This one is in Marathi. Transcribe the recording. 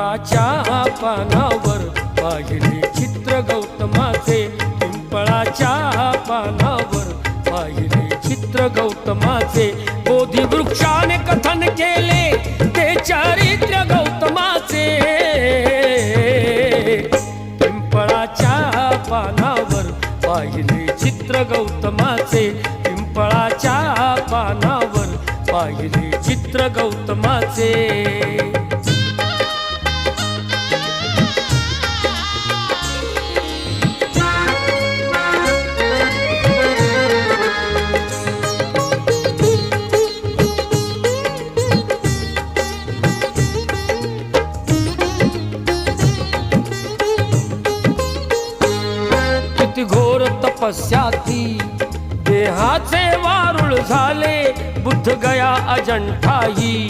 पिंपळाच्या पानावर पाहिले चित्र गौतमाचे, पिंपळाच्या पानावर पाहिले चित्र गौतमाचे, बोधी वृक्षाने कथन केले ते चारित्र्य गौतमाचे, पिंपळाच्या पानावर पाहिले चित्र गौतमाचे, पिंपळाच्या पानावर पाहिले चित्र गौतमाचे। किती घोर तपस्या ती देहाचे वारुळ झाले, बुद्ध गया अजंठाही।